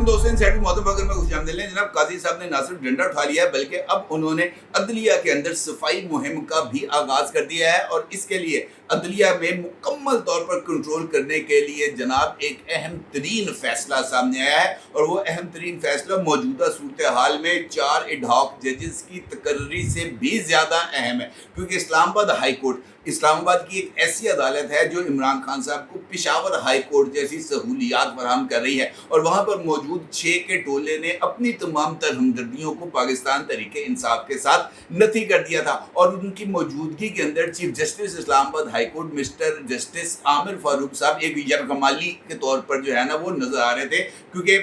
दोस्तों सेट मोहतरम में खुश आमदीद जनाब। काजी साहब ने ना सिर्फ डंडा उठा लिया है बल्कि अब उन्होंने अदलिया के अंदर सफाई मुहिम का भी आगाज कर दिया है और इसके लिए अदलिया में मुकम्मल तौर पर कंट्रोल करने के लिए जनाब एक अहम तरीन फैसला सामने आया है। और वो अहम तरीन फैसला मौजूदा सूरत हाल में 4 एडहॉक जजेस की तकर्री से भी ज़्यादा अहम है, क्योंकि इस्लामाबाद हाई कोर्ट इस्लामाबाद की एक ऐसी अदालत है जो इमरान खान साहब को पेशावर हाई कोर्ट जैसी सहूलियात फराहम कर रही है। और वहाँ पर मौजूद 6 के टोले ने अपनी तमाम तर हमदर्दियों को पाकिस्तान तरीके इंसाफ के साथ नथी कर दिया था और उनकी मौजूदगी के अंदर chief justice Islamabad high court mister justice Aamir Farooq साहब एक यरगमाली के तौर पर जो है ना वो नजर आ रहे थे, क्योंकि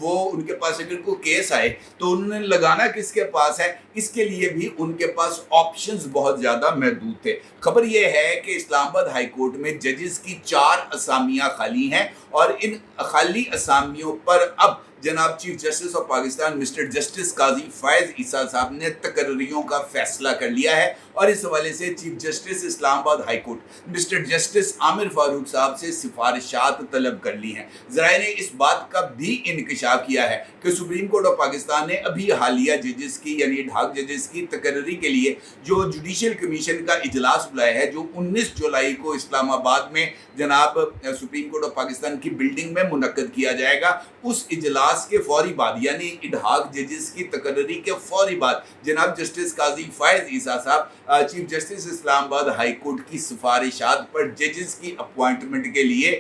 वो उनके पास अगर कोई केस आए तो उन्होंने लगाना किसके पास है, इसके लिए भी उनके पास ऑप्शंस बहुत ज़्यादा महदूद थे। खबर यह है कि इस्लामाबाद हाई कोर्ट में जजेस की 4 असामियाँ खाली हैं और इन खाली असामियों पर अब जनाब chief justice of Pakistan mister justice Qazi Faez Isa sahab ने तकर्रियों का फैसला कर लिया है। और इस हवाले से chief justice Islamabad high court mister justice Aamir Farooq साहब से सिफारिशात तलब कर ली हैं। ज़राए ने इस बात का भी इंकशाफ किया है कि सुप्रीम कोर्ट ऑफ पाकिस्तान ने अभी हालिया जजेस की यानी एडहॉक जजेस की तकर्री के लिए जो जुडिशल कमीशन का इजलास बुलाया है, जो 19 जुलाई को इस्लामाबाद में जनाब सुप्रीम कोर्ट ऑफ पाकिस्तान की बिल्डिंग में मुनक्कद किया जाएगा। उस इजलास के फौरी बाद यानी एडहॉक जजेस की तकर्री के फौरी बाद जनाब जस्टिस काजी फैज़ ईसा साहब chief justice Islamabad high court की सिफारिशात पर जजेस की अपॉइंटमेंट के लिए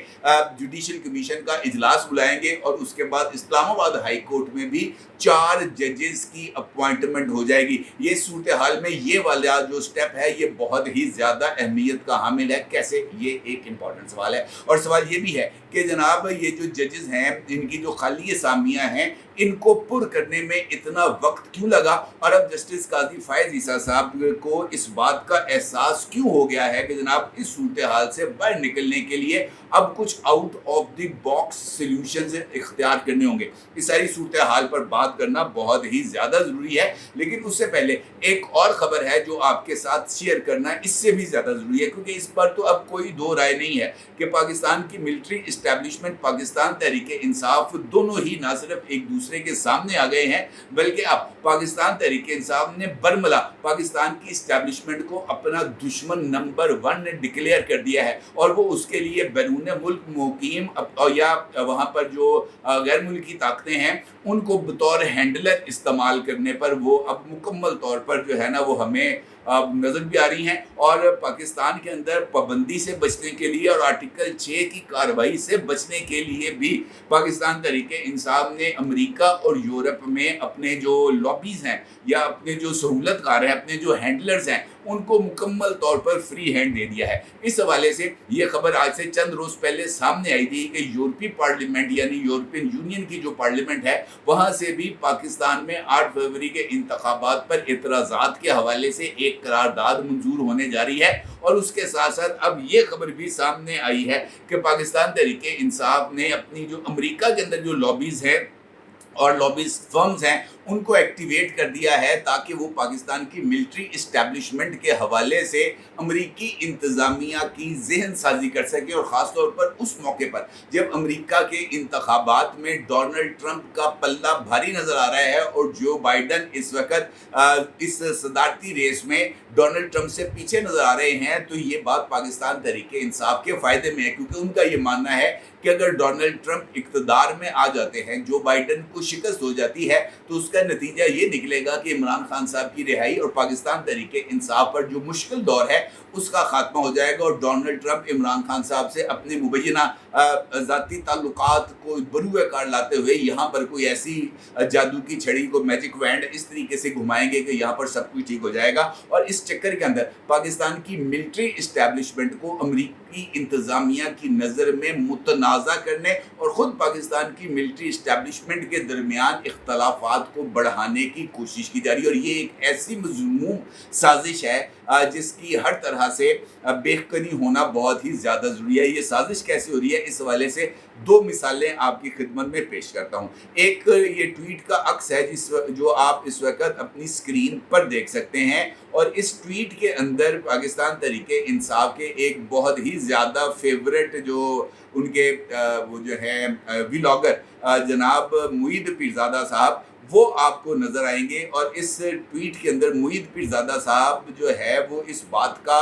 जुडिशल कमीशन का इजलास बुलाएंगे और उसके बाद इस्लामाबाद हाई कोर्ट में भी 4 जजेस की अपॉइंटमेंट हो जाएगी। ये सूरत हाल में ये वाला जो स्टेप है ये बहुत ही ज़्यादा अहमियत का हामिल है। कैसे, ये एक इम्पॉर्टेंट सवाल है। और सवाल ये भी है कि जनाब ये जो जजेस हैं इनकी जो खाली असामियाँ हैं इनको पुर करने में इतना वक्त क्यों लगा, और अब जस्टिस काजी फैज़ ईसा साहब को इस बात का एहसास क्यों हो गया है कि जनाब इस सूरत हाल से बाहर निकलने के लिए अब कुछ out of the box solutions इख्तियार करने होंगे। इस सारी सूरत हाल पर बात करना बहुत ही ज़्यादा ज़रूरी है, लेकिन उससे पहले एक और ख़बर है जो आपके साथ शेयर करना इससे भी ज़्यादा ज़रूरी है, क्योंकि इस पर तो अब कोई दो राय नहीं है कि पाकिस्तान की मिलिट्री इस्टेब्लिशमेंट पाकिस्तान तहरीक इंसाफ दोनों ही ना सिर्फ एक दूसरे के सामने आ गए हैं बल्कि अब पाकिस्तान तहरीक इंसाफ ने बरमला पाकिस्तान की इस्टेब्लिशमेंट को अपना दुश्मन नंबर 1 डिक्लेयर कर दिया है। और वो उसके लिए बैरून मुल्क मुकीम या वहाँ पर जो गैर मुल्की ताकतें हैं उनको बतौर हैंडलर इस्तेमाल करने पर वो अब मुकम्मल तौर पर जो है ना वो हमें नज़र भी आ रही हैं। और पाकिस्तान के अंदर पाबंदी से बचने के लिए और आर्टिकल 6 की कार्रवाई से बचने के लिए भी पाकिस्तान तहरीक इंसाफ ने अमेरिका और यूरोप में अपने जो लॉबीज़ हैं या अपने जो सहूलतकार हैं, अपने जो हैंडलर्स हैं, उनको मुकम्मल तौर पर फ्री हैंड दे दिया है। इस हवाले से ये खबर आज से चंद रोज़ पहले सामने आई थी कि यूरोपीय पार्लियामेंट यानी यूरोपियन यूनियन की जो पार्लियामेंट है वहाँ से भी पाकिस्तान में 8 फरवरी के इंतखाबात पर एतराज़ात के हवाले से एक करारदाद मंजूर होने जा रही है। और उसके साथ साथ अब ये खबर भी सामने आई है कि पाकिस्तान तहरीक इंसाफ ने अपनी जो अमेरिका के अंदर जो लॉबीज़ हैं और लॉबीज फर्म्स हैं उनको एक्टिवेट कर दिया है ताकि वो पाकिस्तान की मिलिट्री इस्टेब्लिशमेंट के हवाले से अमेरिकी इंतज़ामिया की जहन साजी कर सके। और ख़ास तौर पर उस मौके पर जब अमेरिका के इंतखाबात में डोनाल्ड ट्रंप का पल्ला भारी नज़र आ रहा है और जो बाइडन इस वक्त इस सदारती रेस में डोनाल्ड ट्रंप से पीछे नज़र आ रहे हैं, तो ये बात पाकिस्तान तहरीक इंसाफ के फ़ायदे में है, क्योंकि उनका ये मानना है कि अगर डोनाल्ड ट्रंप इक़्तिदार में आ जाते हैं, जो बाइडन को शिकस्त हो जाती है, तो उसका नतीजा ये निकलेगा कि इमरान खान साहब की रिहाई और पाकिस्तान तहरीक इंसाफ पर जो मुश्किल दौर है उसका खात्मा हो जाएगा। और डोनाल्ड ट्रंप इमरान खान साहब से अपने मुबैना ज़ाती ताल्लुकात को बरूए कार लाते हुए यहाँ पर कोई ऐसी जादू की छड़ी को मैजिक वैंड इस तरीके से घुमाएंगे कि यहाँ पर सब कुछ ठीक हो जाएगा। और इस चक्कर के अंदर पाकिस्तान की मिलिट्री इस्टेब्लिशमेंट को अमेरिकी इंतज़ामिया की नज़र में मुतनाज़ा करने और ख़ुद पाकिस्तान की मिलिट्री इस्टेब्लिशमेंट के दरमियान इख्तलाफात को को बढ़ाने की कोशिश की जा रही है। और ये एक ऐसी मज़मूम साजिश है जिसकी हर तरह से बेखनी होना बहुत ही ज़्यादा ज़रूरी है। ये साजिश कैसे हो रही है, इस हवाले से दो मिसालें आपकी खिदमत में पेश करता हूँ। एक ये ट्वीट का अक्स है जो आप इस वक्त अपनी स्क्रीन पर देख सकते हैं, और इस ट्वीट के अंदर पाकिस्तान तहरीक इंसाफ के एक बहुत ही ज़्यादा फेवरेट जो उनके वो जो है व्लॉगर जनाब मुईद पीरज़ादा साहब, वो आपको नज़र आएंगे। और इस ट्वीट के अंदर मुईद पीरज़ादा साहब जो है वो इस बात का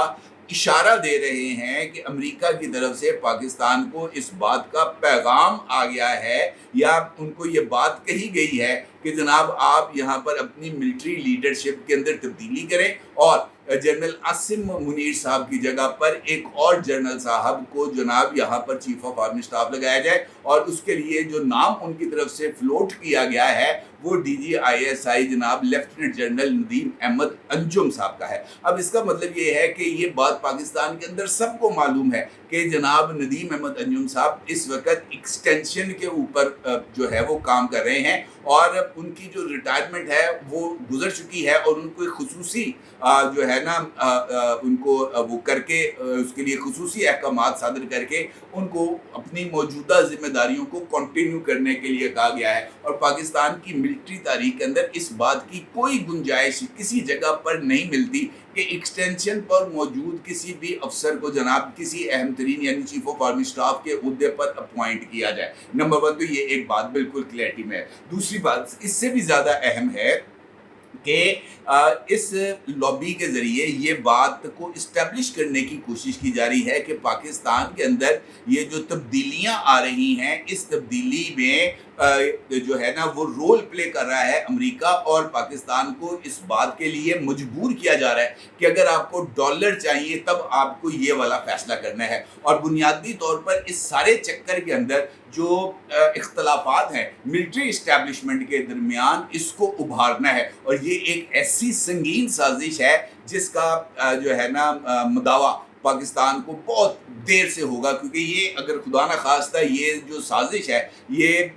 इशारा दे रहे हैं कि अमेरिका की तरफ से पाकिस्तान को इस बात का पैगाम आ गया है, या उनको ये बात कही गई है कि जनाब आप यहाँ पर अपनी मिलिट्री लीडरशिप के अंदर तब्दीली करें और जनरल आसिम मुनीर साहब की जगह पर एक और जनरल साहब को जनाब यहाँ पर चीफ ऑफ आर्मी स्टाफ लगाया जाए। और उसके लिए जो नाम उनकी तरफ से फ्लोट किया गया है वो DGISI जनाब लेफ्टिनेंट जनरल नदीम अहमद अंजुम साहब का है। अब इसका मतलब ये है कि ये बात पाकिस्तान के अंदर सबको मालूम है कि जनाब नदीम अहमद अंजुम साहब इस वक्त एक्सटेंशन के ऊपर जो है वो काम कर रहे हैं, और उनकी जो रिटायरमेंट है वो गुजर चुकी है, और उनको एक खुसूसी जो है ना उनको वो करके उसके लिए खुसूसी अहकामात सादर करके उनको अपनी मौजूदा जिम्मेदारियों को कंटिन्यू करने के लिए कहा गया है। और पाकिस्तान की मिलिट्री तारीख के अंदर इस बात की कोई गुंजाइश किसी जगह पर नहीं मिलती कि एक्सटेंशन पर मौजूद किसी भी अफसर को जनाब किसी अहम तरीन यानी चीफ ऑफ आर्मी स्टाफ के उहदे पर अपॉइंट किया जाए। नंबर वन तो ये एक बात बिल्कुल क्लैरिटी में है। दूसरी बात इससे भी ज़्यादा अहम है कि इस लॉबी के ज़रिए ये बात को इस्टेब्लिश करने की कोशिश की जा रही है कि पाकिस्तान के अंदर ये जो तब्दीलियां आ रही हैं, इस तब्दीली में जो है ना वो रोल प्ले कर रहा है अमेरिका, और पाकिस्तान को इस बात के लिए मजबूर किया जा रहा है कि अगर आपको डॉलर चाहिए तब आपको ये वाला फैसला करना है। और बुनियादी तौर पर इस सारे चक्कर के अंदर जो इख्तलाफात हैं मिलिट्री इस्टेब्लिशमेंट के दरमियान, इसको उभारना है। और ये एक ऐसी संगीन साजिश है जिसका जो है ना मुदावा पाकिस्तान को बहुत देर से होगा, क्योंकि ये अगर खुदा न खास्ता ये जो साजिश है ये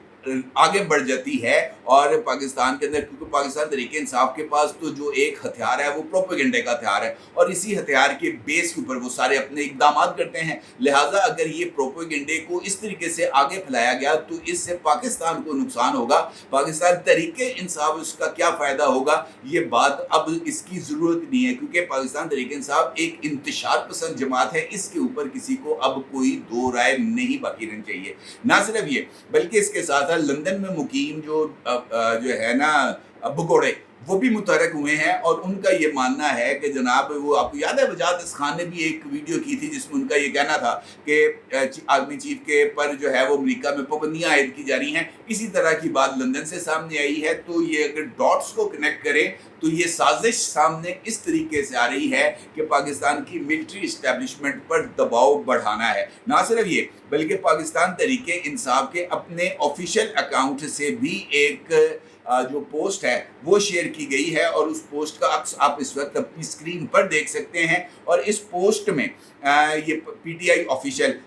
आगे बढ़ जाती है और पाकिस्तान के अंदर, क्योंकि पाकिस्तान तरीके इंसाफ के पास तो जो एक हथियार है वो प्रोपेगेंडे का हथियार है, और इसी हथियार के बेस के ऊपर वो सारे अपने इकदाम करते हैं। लिहाजा अगर ये प्रोपेगेंडे को इस तरीके से आगे फैलाया गया तो इससे पाकिस्तान को नुकसान होगा। पाकिस्तान तरीके इंसाफ उसका क्या फ़ायदा होगा, ये बात अब इसकी ज़रूरत नहीं है, क्योंकि पाकिस्तान तरीके इंसाफ एक इंतशार पसंद जमात है। इसके ऊपर किसी को अब कोई दो राय नहीं बाकी रहनी चाहिए। ना सिर्फ ये बल्कि इसके साथ लंदन में मुकीम जो है ना भगोड़े, वो भी मुतहरक हुए हैं, और उनका ये मानना है कि जनाब वो आपको याद है वजाहत इस खान ने भी एक वीडियो की थी जिसमें उनका ये कहना था कि आर्मी चीफ के पर जो है वो अमेरिका में पाबंदियाँ आयद की जा रही हैं। इसी तरह की बात लंदन से सामने आई है। तो ये अगर डॉट्स को कनेक्ट करें तो ये साजिश सामने इस तरीके से आ रही है कि पाकिस्तान की मिलिट्री इस्टेब्लिशमेंट पर दबाव बढ़ाना है। ना सिर्फ ये बल्कि पाकिस्तान तरीके इंसाफ के अपने ऑफिशियल अकाउंट से भी एक जो पोस्ट है वो शेयर की गई है, और उस पोस्ट का अक्स आप इस वक्त अपनी स्क्रीन पर देख सकते हैं। और इस पोस्ट में ये PTI ऑफिशियल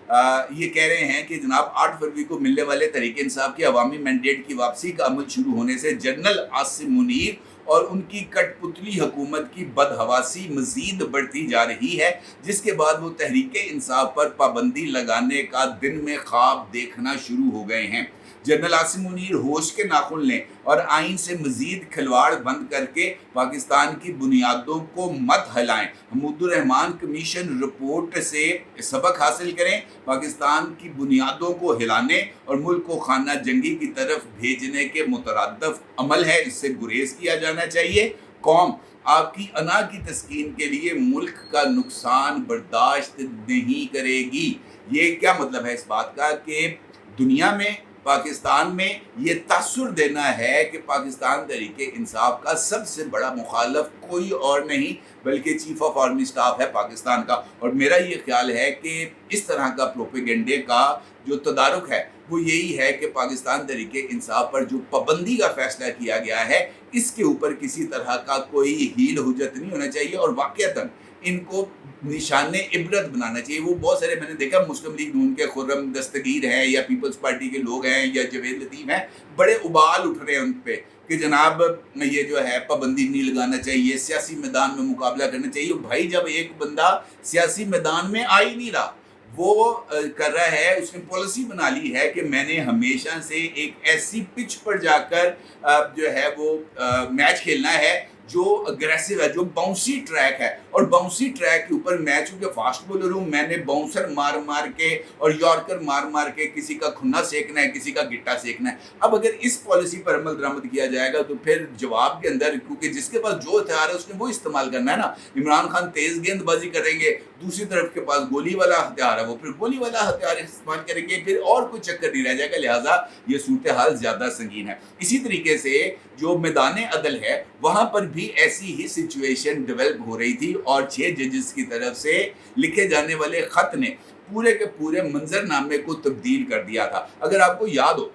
ये कह रहे हैं कि जनाब 8 फरवरी को मिलने वाले तहरीक इंसाफ के अवामी मैंडेट की वापसी का अमल शुरू होने से जनरल आसिम मुनीर और उनकी कठपुतली हुकूमत की बदहवासी मजीद बढ़ती जा रही है, जिसके बाद वो तहरीक इंसाफ पर पाबंदी लगाने का दिन में ख्वाब देखना शुरू हो गए हैं। जनरल आसिम मुनीर होश के नाखुन लें और आइन से मजीद खिलवाड़ बंद करके पाकिस्तान की बुनियादों को मत हिलाएं। हमूदुर रहमान कमीशन रिपोर्ट से सबक हासिल करें। पाकिस्तान की बुनियादों को हिलाने और मुल्क को खाना जंगी की तरफ भेजने के मुतरद्दिफ अमल है, इससे गुरेज किया जाना चाहिए। कौम आपकी अना की तस्कीन के लिए मुल्क का नुकसान बर्दाश्त नहीं करेगी। ये क्या मतलब है इस बात का कि दुनिया में पाकिस्तान में ये तासुर देना है कि पाकिस्तान तहरीके इंसाफ का सबसे बड़ा मुखालफ कोई और नहीं बल्कि चीफ ऑफ आर्मी स्टाफ है पाकिस्तान का। और मेरा ये ख्याल है कि इस तरह का प्रोपेगेंडे का जो तदारुक है वो यही है कि पाकिस्तान तहरीके इंसाफ पर जो पाबंदी का फैसला किया गया है इसके ऊपर किसी तरह का कोई हील हुज्जत नहीं होना चाहिए। और वाक़ईतन ان کو निशान इबरत बनाना चाहिए। वो बहुत सारे मैंने देखा मुस्लिम लीग नून के खुर्रम दस्तगीर हैं या पीपल्स पार्टी के लोग हैं या जवेद लतीफ़ हैं, बड़े उबाल उठ रहे हैं उन पे कि जनाब ये जो है पाबंदी नहीं लगाना चाहिए, सियासी मैदान में मुकाबला करना चाहिए। भाई जब एक बंदा सियासी मैदान में आ ही नहीं रहा, वो कर रहा है, उसने पॉलिसी बना ली है कि मैंने हमेशा से एक ऐसी पिच पर जाकर जो है वो मैच खेलना है जो अग्रेसिव है, जो बाउंसी ट्रैक है, और बाउंसी ट्रैक के ऊपर मैं चूंकि फास्ट बॉलर हूँ, मैंने बाउंसर मार मार के और यॉर्कर मार मार के किसी का खुन्ना सेकना है, किसी का गिट्टा सेकना है। अब अगर इस पॉलिसी पर अमल दरामद किया जाएगा तो फिर जवाब के अंदर, क्योंकि जिसके पास जो हथियार है उसने वो इस्तेमाल करना है ना। इमरान खान तेज गेंदबाजी करेंगे, दूसरी तरफ के पास गोली वाला हथियार है, वो फिर गोली वाला हथियार इस्तेमाल करेंगे, फिर और कोई चक्कर नहीं रह जाएगा। लिहाजा ये सूरत हाल ज्यादा संगीन है। इसी तरीके से जो मैदान अदल है वहां पर भी ऐसी ही सिचुएशन डेवलप हो रही थी और 6 जजेस की तरफ से लिखे जाने वाले खत ने पूरे के पूरे मंजरनामे को तब्दील कर दिया था। अगर आपको याद हो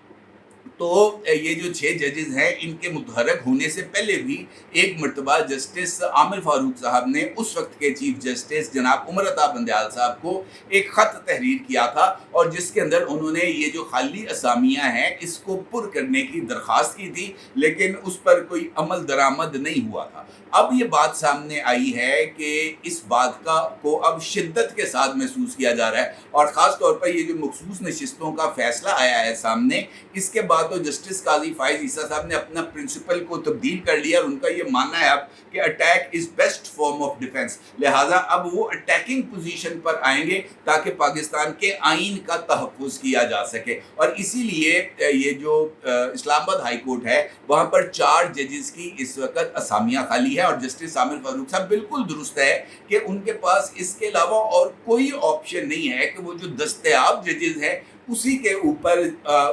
तो ये जो 6 जजेस हैं, इनके मुतहरक होने से पहले भी एक मरतबा जस्टिस आमिर फारूक साहब ने उस वक्त के चीफ जस्टिस जनाब उमर अता बंदयाल साहब को एक ख़त तहरीर किया था और जिसके अंदर उन्होंने ये जो खाली असामियाँ हैं इसको पुर करने की दरख्वास्त की थी, लेकिन उस पर कोई अमल दरामद नहीं हुआ था। अब ये बात सामने आई है कि इस बात को अब शिद्दत के साथ महसूस किया जा रहा है और ख़ास तौर पर ये जो मखसूस नशिस्तों का फैसला आया है सामने, इसके बाद तो जस्टिस काजी फाइज ईसा साहब ने अपना प्रिंसिपल को तब्दील कर लिया और उनका ये मानना है अब कि attack is best form of defence. लिहाजा अब वो अटैकिंग पोजीशन पर आएंगे ताकि पाकिस्तान के आइन का तहफ़्फ़ुज़ किया जा सके। और इसीलिए ये जो इस्लामाबाद हाई कोर्ट है वहाँ पर 4 जजेस की इस वक्त असामियाँ खाली है और जस्टिस आमिर फारूक साहब बिल्कुल दुरुस्त है कि उनके पास इसके अलावा और कोई ऑप्शन नहीं है कि वो जो दस्तयाब जजेस हैं उसी के ऊपर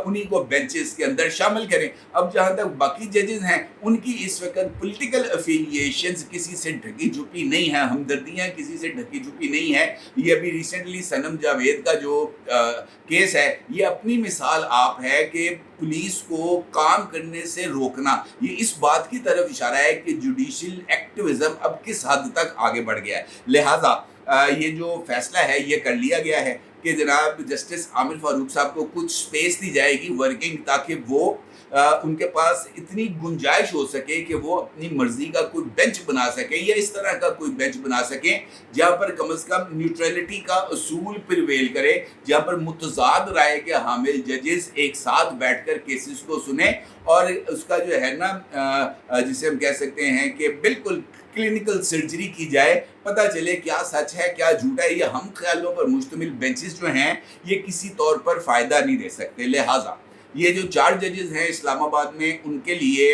उन्हीं को बेंचेस के अंदर शामिल करें। अब जहाँ तक बाकी जजेस हैं उनकी इस वक्त पॉलिटिकल एफिलिएशंस किसी से ढकी झुकी नहीं है, हमदर्दियाँ किसी से ढकी झुकी नहीं है। ये अभी रिसेंटली सनम जावेद का जो केस है ये अपनी मिसाल आप है कि पुलिस को काम करने से रोकना, ये इस बात की तरफ इशारा है कि जुडिशल एक्टिविज्म अब किस हद तक आगे बढ़ गया है। लिहाजा ये जो फैसला है ये कर लिया गया है कि जनाब जस्टिस आमिर फारूक साहब को कुछ स्पेस दी जाएगी वर्किंग, ताकि वो उनके पास इतनी गुंजाइश हो सके कि वो अपनी मर्जी का कोई बेंच बना सके या इस तरह का कोई बेंच बना सके जहाँ पर कम से कम न्यूट्रलिटी का असूल प्रिवेल करे, जहाँ पर मुतजाद राय के हामिल जजेस एक साथ बैठकर केसेस को सुने और उसका जो है ना जिसे हम कह सकते हैं कि बिल्कुल क्लिनिकल सर्जरी की जाए, पता चले क्या सच है क्या झूठा है। ये हम ख्यालों पर मुश्तमिल बेंचेस जो हैं ये किसी तौर पर फ़ायदा नहीं दे सकते। लिहाजा ये जो 4 जजेस हैं इस्लामाबाद में उनके लिए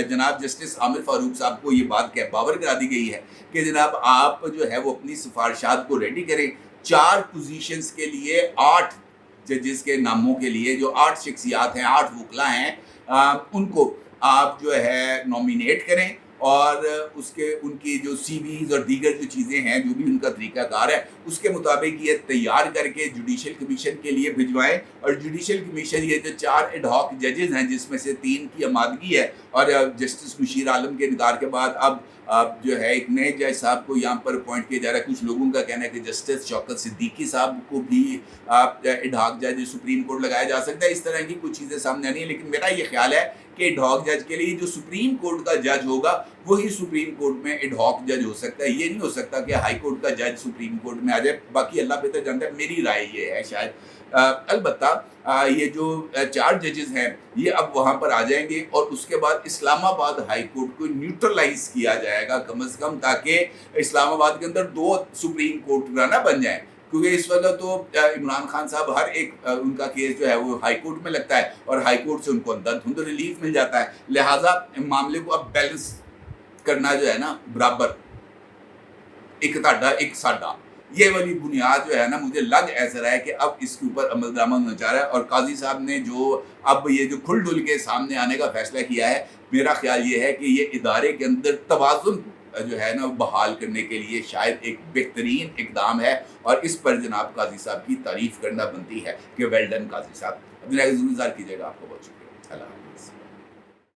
जनाब जस्टिस आमिर फारूक साहब को ये बात बावर करा दी गई है कि जनाब आप जो है वो अपनी सिफारिशात को रेडी करें। 4 पोजीशंस के लिए 8 जजेस के नामों के लिए जो 8 शख्सियात हैं, 8 वकला हैं, उनको आप जो है नॉमिनेट करें और उसके उनकी जो सीवीज़ और दीगर जो चीज़ें हैं, जो भी उनका तरीक़ाकार है उसके मुताबिक ये तैयार करके जुडिशल कमीशन के लिए भिजवाएं। और जुडिशल कमीशन ये जो 4 एडहॉक जजेस हैं जिसमें से 3 की आमादगी है और जस्टिस मुशीर आलम के इनकार के बाद अब जो है एक नए जज साहब को यहाँ पर अपॉइंट किया जा रहा है। कुछ लोगों का कहना है कि जस्टिस शौकत सिद्दीकी साहब को भी एडहॉक जज सुप्रीम कोर्ट लगाया जा सकता है। इस तरह की कुछ चीज़ें सामने आनी है, लेकिन मेरा ये ख्याल है कि एडहॉक जज के लिए जो सुप्रीम कोर्ट का जज होगा वही सुप्रीम कोर्ट में एडहॉक जज हो सकता है। ये नहीं हो सकता कि हाई कोर्ट का जज सुप्रीम कोर्ट में आ जाए। बाकी अल्लाह बेहतर जानता है, मेरी राय ये है शायद। अलबत्ता ये जो 4 जजेस हैं ये अब वहाँ पर आ जाएंगे और उसके बाद इस्लामाबाद हाई कोर्ट को न्यूट्रलाइज किया जाएगा कम से कम, ताकि इस्लामाबाद के अंदर 2 सुप्रीम कोर्ट ना बन जाएं। क्योंकि इस वक्त तो इमरान खान साहब हर एक उनका केस जो है वो हाई कोर्ट में लगता है और हाई कोर्ट से उनको अंधाधुंध रिलीफ मिल जाता है। लिहाजा मामले को अब बैलेंस करना जो है ना बराबर, एक ताड़ा एक साडा, ये वाली बुनियाद जो है ना मुझे लग ऐसा रहा है कि अब इसके ऊपर अमल दरामद होना चाह रहा है। और काजी साहब ने जो अब ये जो खुल डुल के सामने आने का फैसला किया है, मेरा ख्याल ये है कि ये इदारे के अंदर तवाज़ुन जो है ना बहाल करने के लिए शायद एक बेहतरीन इकदाम है और इस पर जनाब काजी साहब की तारीफ़ करना बनती है कि वेल डन काजी साहब। अपनी राय ज़रूर कीजिएगा। आपको बहुत शुक्रिया। अल्लाह हाफ़िज़।